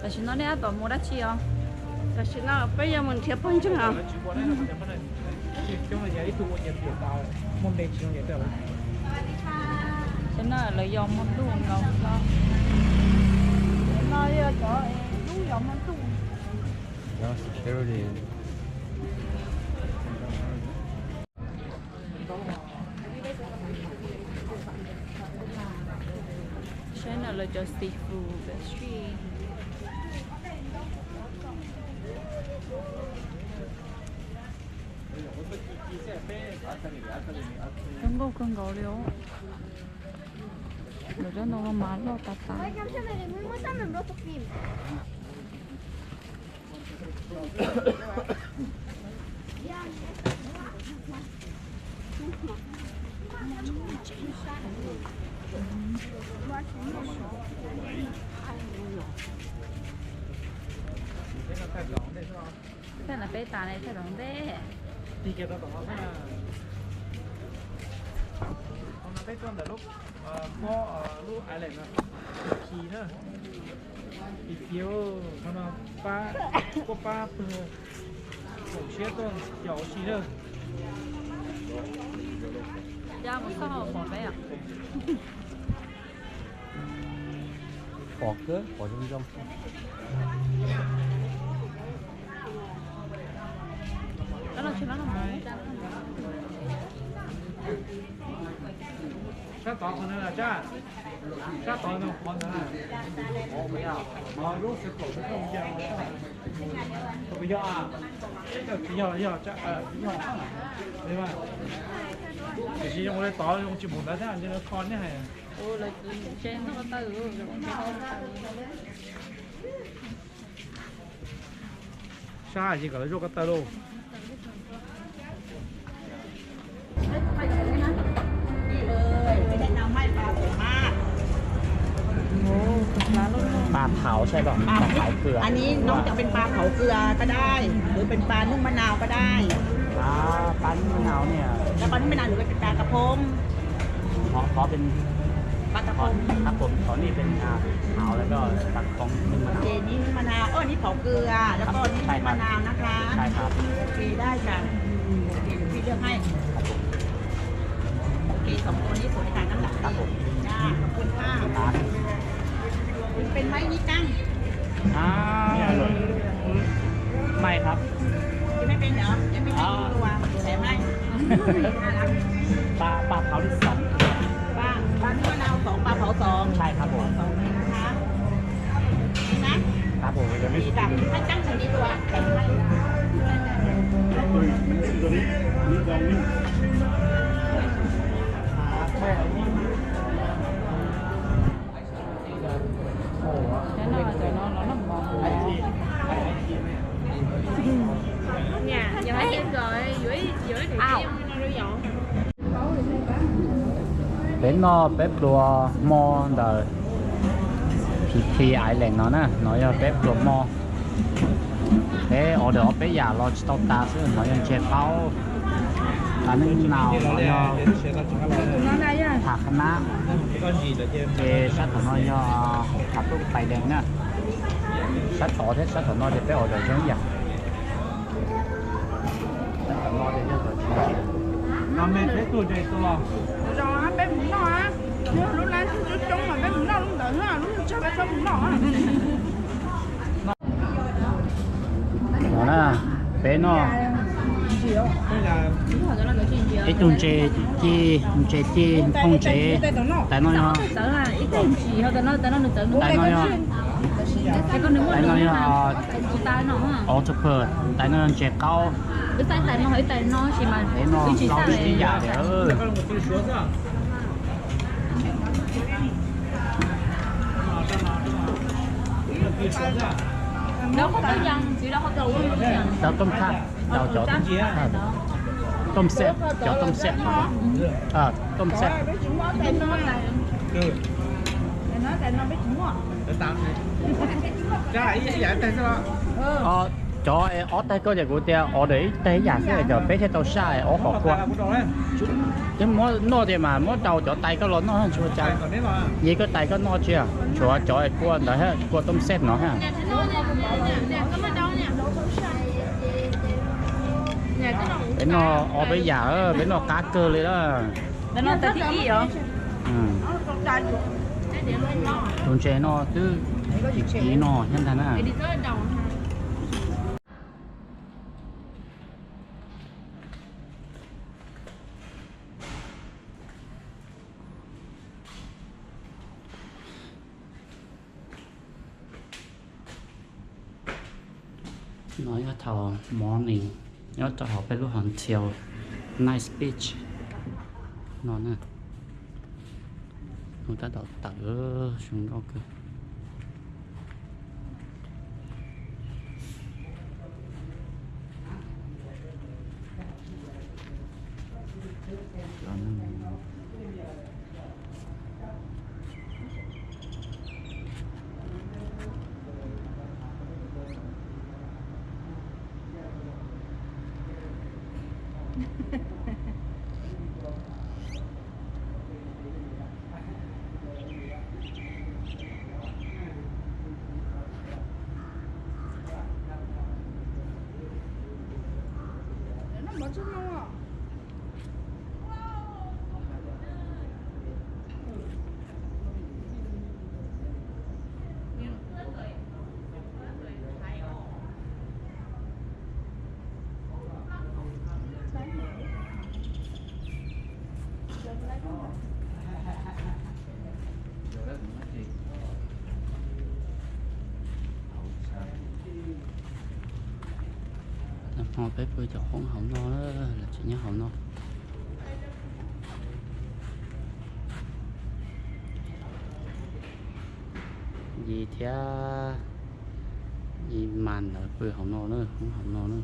D: Tại sao nó này ăn toàn mua đắt chi không?
F: Tại sao nó bây giờ mình thiệt phân chứ hả?
D: Cho nó là do món luôn đâu sao?
F: Nó cho đủ giống mình tu.
E: Đó, thế rồi thì
D: Cho nó là cho seafood street. Không có liệu. Rồi cho nó mà lo tạt tạt. Thế là bê tà này thay đổi đấy.
C: Đi kia đó có mà. Hôm nay tới con đã lúc ก็ลูกอะไรนะขี่เนอะอีเกียวเขาเนาะป้าก็ป้าเพื่อผมเชื่อตัวเดี๋ยวขี่เนอะ
D: ย่ามันก็หอมไปอ่ะ
B: bỏ cớ bỏ trong trong
D: đó là chuyện đó là món
C: sát tỏ con là cha sát tỏ nó con là bỏ bây giờ mà lúc sẽ khổ sẽ không giờ bây giờ à giờ cha giờ đấy mà chỉ sử dụng cái tỏ dùng chỉ một đá thế cho nó con thế này
D: ôi là trên nó có từ
C: xa gì cả nó cái tơ luôn
B: ปลาเผาใช่ป่ะปลาเผาเกลือ
G: อันนี้น้องจะเป็นปลาเผาเกลือก็ได้ หรือเป็นปลานึ่งมะนาวก็ได้
B: ปลานึ่งมะนาวเนี่ย
G: แล้วปลานึ่งมะนาวหรือเป็นปลากระพง
B: ขอเป็น
G: ปลากระพง
B: ครับผมขอนี่เป็นเผาแล้วก็ปลากระพงนึ่งมะ
G: โอน
B: าว
G: เคนี่นึ่งมะนาวนี่เผาเกลือ แล้วก็นี่นึ่งมะนาวนะคะ
B: ใช่ครับ
G: โอเคได้ค่ะโอเคเดี๋ยวพี่เลือกให้โอเคสองตัวนี้ผลการน้ำหนัก
B: ครับผม
G: จ้าขอบคุณค่ะ
B: ปลา
G: เป็นไหมนี่กั้ง
B: ไม่ครับ
G: จะไม่เป็นเหรอจะไม่เป็นตัวแถมให้น่ารัก
B: ปลาเผาที่สอง
G: ปลานึ่งมะนาว2ปลาเผา2
B: ใช่ครับผม
G: 2นี่นะคะนี่นะครับ
B: ผมจะไม่
G: มีกับให้ตั้งชนิดตัวแข็งให้
D: cái nó là nó ngon
F: Nhà, giờ phải em rồi, dưới dưới thì nó nó dọn.
B: เป็นนอเป๊ปตัวมอเดอพีไอแหล่งเนาะนะน้อยเป๊ปตัวมอเอ้อเดี๋ยวไปอย่ารอสต๊อกตาซึ่งน้อยยังเช็ดเป้าอันนึงหนาวน้อยผักคณะเอชัดของน้อยขับลูกไปแดงเนี่ยชัดต่อเทชัดของน้อยจะไปออกเดี๋ยวเชียงใหญ่ชัดของน้อยจะเยอะกว่าเชียงใหญ่
C: nó mê thế tuổi đây tôi
F: Rồi á, bé bún đỏ á. Nhớ lúc lá lúc trống mà bé bún đỏ lúc đỡ á, lúc cho bé bún đỏ á.
B: đó là bé nó cái tuần chế chi không chế tại nó
D: tớ là ít tiền chỉ hoặc tớ nó được tớ
B: tại nó
D: cái con đứng
B: tại nó
D: tay nó à
B: autopilot tại nó chế cao
D: cái tay nó hỏi tay nó chỉ mà
B: để nó
D: chỉ
B: lau cái giả để
D: đâu có tới dân chỉ đâu có đầu
B: đào tôm khác đào chó tôm xếp chó tôm xếp tôm xếp
F: Bé chúng nó tên nó là Để nói tên nó bé chúng nó.
B: chó ở tay có của tia ở đấy tay giả sẽ giờ bé theo tàu sai ở họ qua cái món nó thì mà món tàu chó tay có lớn nó hơn chua chai vậy có tay có nó chưa chó qua đấy ha qua tôm xếp nó ha
F: Nè, thế nó nè, có mấy đâu nè. Nè, cái đầu.
B: bên nó ở bây giờ bên nó cá cơ lên đó
D: tớ nó tớ thích ý hả
F: Nó con trai của. Để để lên nó.
B: thôn chế nó cứ chỉ nó nhân thành à
F: Để đi tới đầu.
B: nói cho thầu morning nhớ cho họ phải lúc hòn chiều nice beach nó nè người ta đào tở xuống đó cơ
F: chút không ạ?
H: Họ bếp vừa cho không hổng no đó là chỉ nhớ hổng no gì thế gì màn rồi vừa hổng no nữa không hổng no nữa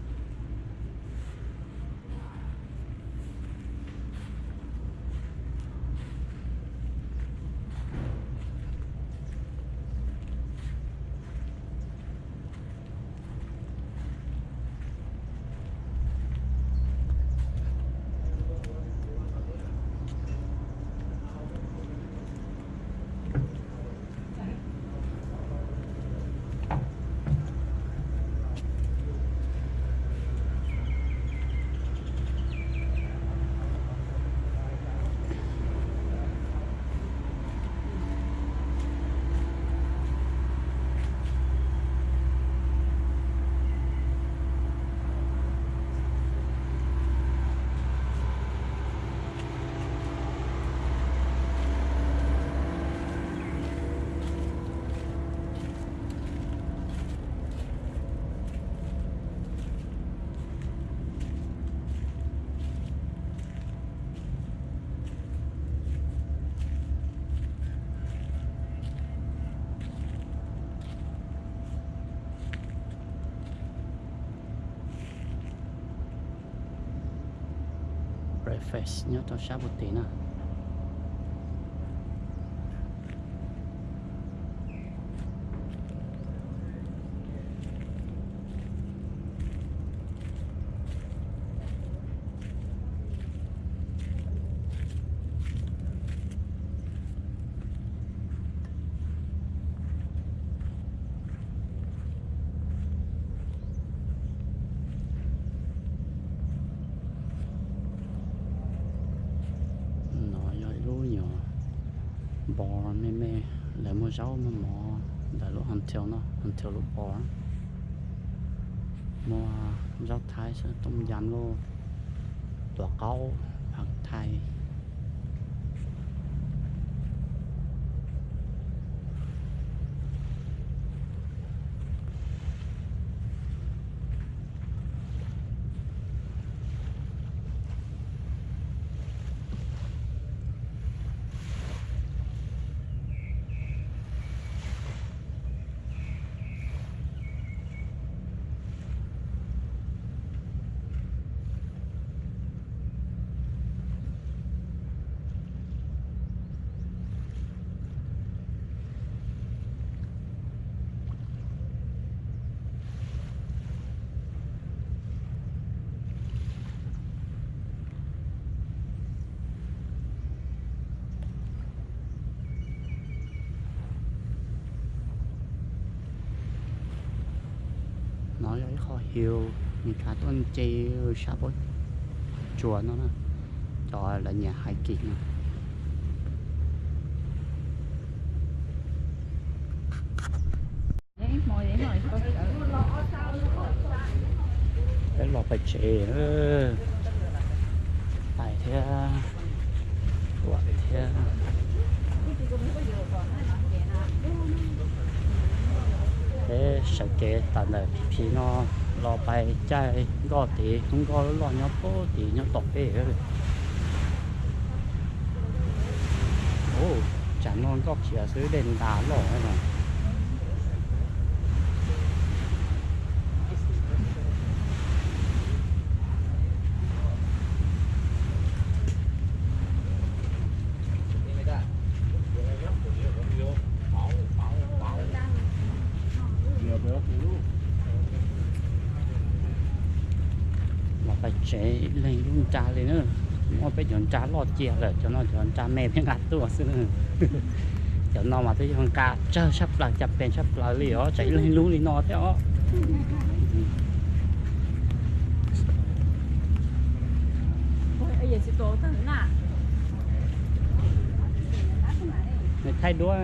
H: breakfast nhớ cho sáng một tí nào bò mê mê lại mua rau mà mò đã lúc hành theo lúc bò mua rau thái sẽ tôm dàn luôn tỏa câu hoặc thái nói ấy khó hiểu những cái tuần chơi sao bối chùa nó nè cho là nhà hải kịch nè cái lò phải chế nữa tại thế quả thế thế sợ chế tận là khi nó lò bay chạy gõ tí không có lò nhau phố tí nhau tộc ấy ô chẳng non có chỉ là dưới đền đá lò ấy mà phải chế lên luôn trà lên nữa, nó phải chọn trà lọt chè rồi cho nó chọn trà mềm những ngắt tua xưa cho nó mà thấy con cá chơi sắp là chập bèn sắp là lì ó chạy lên luôn đi nó thế ó
D: 也是多的那。
H: Người thay đua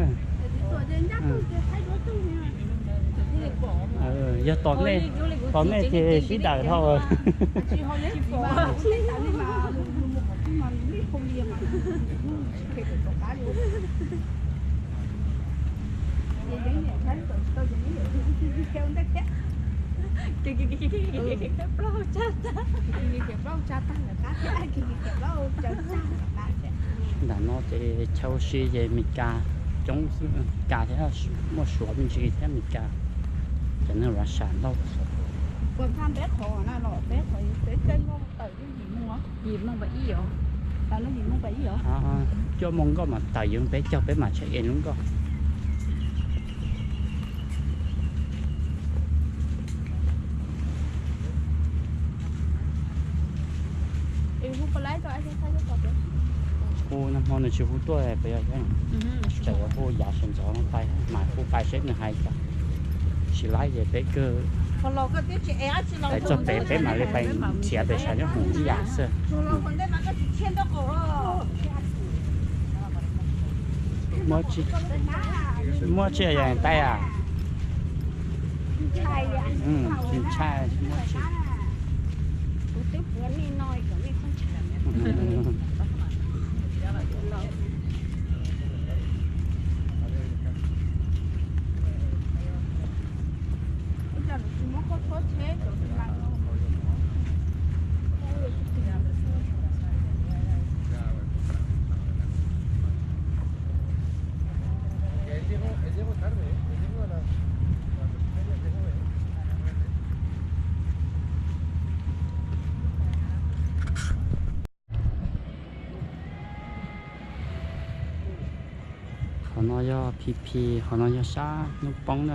H: giờ tóm này thì xí đợi thôi là nó thì châu si về mình cá chống cá thế là một số mình chỉ thế mình cá cho nên là sản đâu
F: còn tham bé thò na lọ bé thò bé kênh nó tới cái gì mua vậy gì vậy tao nói gì mua vậy vậy
H: cho mong có mà tài dưỡng bé cho bé mà chạy luôn có khu năm hôm nay chiều khu tuổi bây giờ cái chạy ở khu giả sản gió nó bay mà khu bay xếp là hai cả chỉ lái về bé cơ để cho bé bé mà lên bay xe để chạy nó hùng chỉ giả sơ mua chi là tay à chim chai mua chi họ nói cho PP họ nói cho xa nó bóng nè